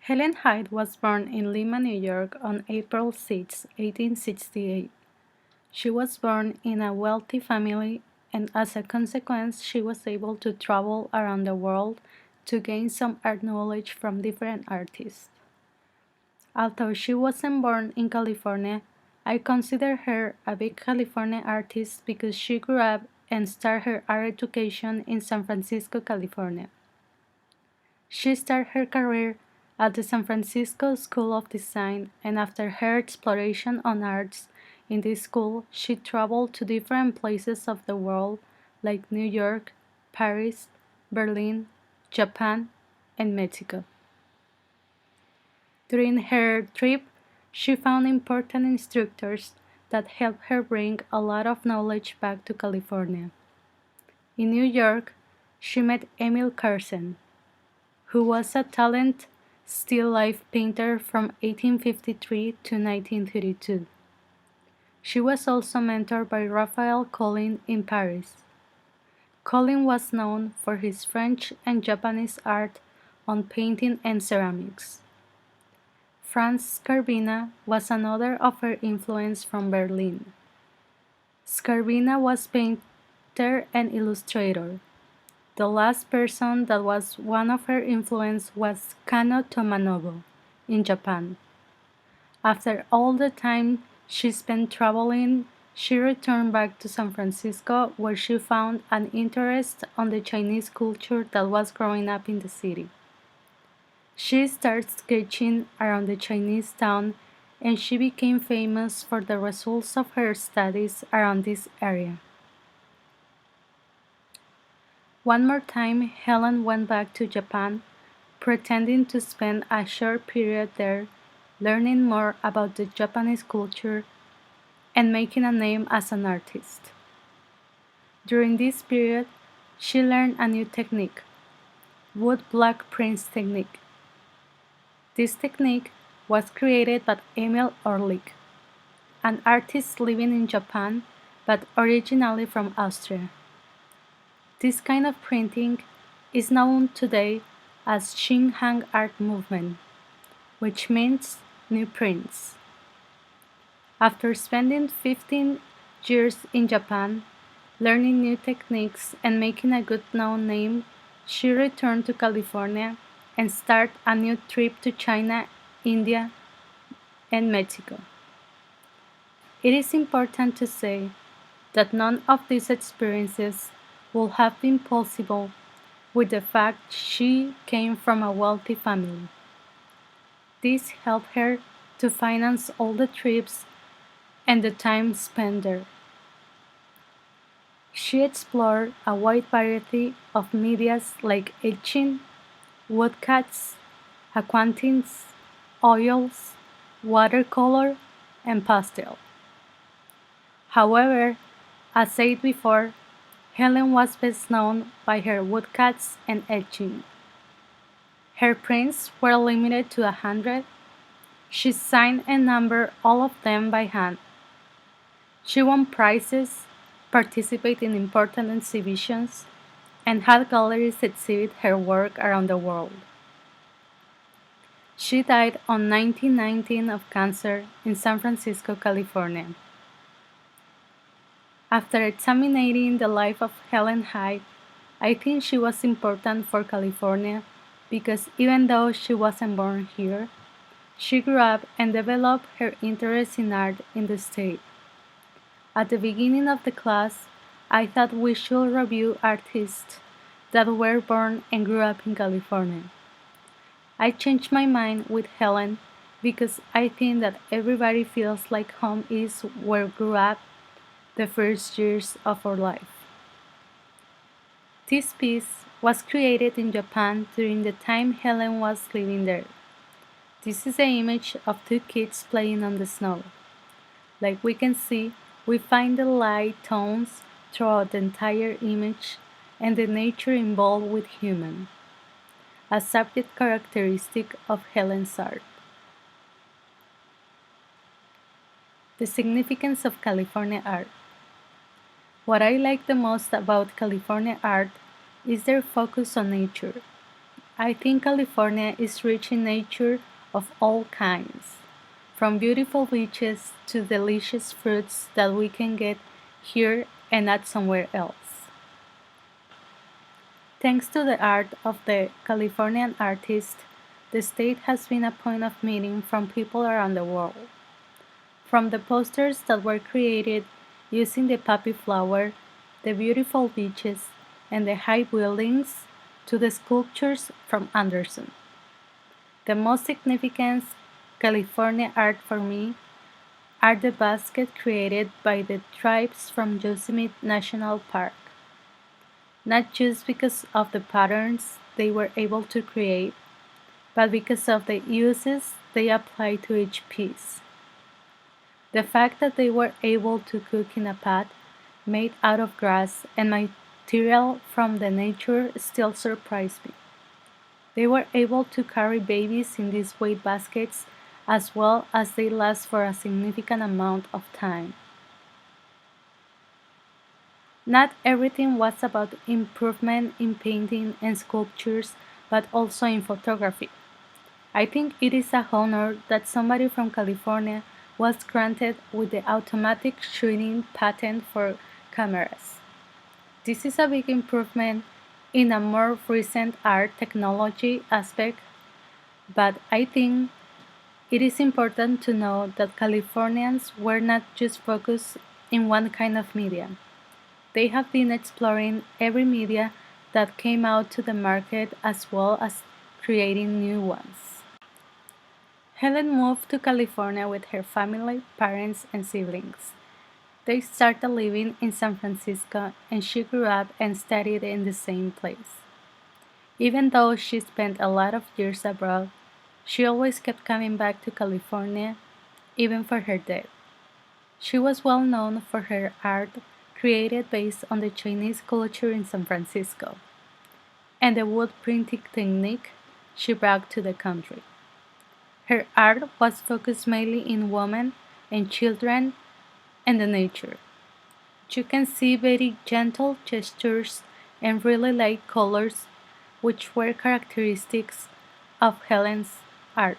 Helen Hyde was born in Lima, New York on April 6, 1868. She was born in a wealthy family, and as a consequence, she was able to travel around the world to gain some art knowledge from different artists. Although she wasn't born in California, I consider her a big California artist because she grew up and started her art education in San Francisco, California. She started her career at the San Francisco School of Design, and after her exploration on arts in this school, she traveled to different places of the world like New York, Paris, Berlin, Japan, and Mexico. During her trip, she found important instructors that helped her bring a lot of knowledge back to California. In New York, she met Emil Carson, who was a talented still life painter from 1853 to 1932. She was also mentored by Raphael Collin in Paris. Collin was known for his French and Japanese art on painting and ceramics. Franz Skarbina was another of her influence from Berlin. Skarbina was painter and illustrator. The last person that was one of her influence was Kano Tomanobu in Japan. After all the time she spent traveling, she returned back to San Francisco where she found an interest on the Chinese culture that was growing up in the city. She started sketching around the Chinese town and she became famous for the results of her studies around this area. One more time, Helen went back to Japan, pretending to spend a short period there, learning more about the Japanese culture and making a name as an artist. During this period, she learned a new technique, wood block prints technique. This technique was created by Emil Orlik, an artist living in Japan but originally from Austria. This kind of printing is known today as Xinhang art movement, which means new prints. After spending 15 years in Japan, learning new techniques and making a good known name, she returned to California and started a new trip to China, India, and Mexico. It is important to say that none of these experiences would have been possible with the fact she came from a wealthy family. This helped her to finance all the trips and the time spent there. She explored a wide variety of medias like etching, woodcuts, aquatins, oils, watercolor, and pastel. However, as said before, Helen was best known by her woodcuts and etching. Her prints were limited to 100. She signed and numbered all of them by hand. She won prizes, participated in important exhibitions, and had galleries exhibit her work around the world. She died on 1919 of cancer in San Francisco, California. After examining the life of Helen Hyde, I think she was important for California because even though she wasn't born here, she grew up and developed her interest in art in the state. At the beginning of the class, I thought we should review artists that were born and grew up in California. I changed my mind with Helen because I think that everybody feels like home is where we grew up the first years of our life. This piece was created in Japan during the time Helen was living there. This is the image of two kids playing on the snow. Like we can see, we find the light tones throughout the entire image and the nature involved with human, a subject characteristic of Helen's art. The significance of California art. What I like the most about California art is their focus on nature. I think California is rich in nature of all kinds, from beautiful beaches to delicious fruits that we can get here and not somewhere else. Thanks to the art of the Californian artist, the state has been a point of meeting from people around the world. From the posters that were created using the poppy flower, the beautiful beaches, and the high buildings, to the sculptures from Anderson. The most significant California art for me are the baskets created by the tribes from Yosemite National Park, not just because of the patterns they were able to create, but because of the uses they applied to each piece. The fact that they were able to cook in a pot made out of grass and material from the nature still surprised me. They were able to carry babies in these weight baskets as well as they last for a significant amount of time. Not everything was about improvement in painting and sculptures, but also in photography. I think it is a honor that somebody from California was granted with the automatic shooting patent for cameras. This is a big improvement in a more recent art technology aspect, but I think it is important to know that Californians were not just focused in one kind of media. They have been exploring every media that came out to the market as well as creating new ones. Helen moved to California with her family, parents, and siblings. They started living in San Francisco and she grew up and studied in the same place. Even though she spent a lot of years abroad, she always kept coming back to California, even for her death. She was well known for her art created based on the Chinese culture in San Francisco and the wood printing technique she brought to the country. Her art was focused mainly in women and children and the nature. You can see very gentle gestures and really light colors, which were characteristics of Helen's art.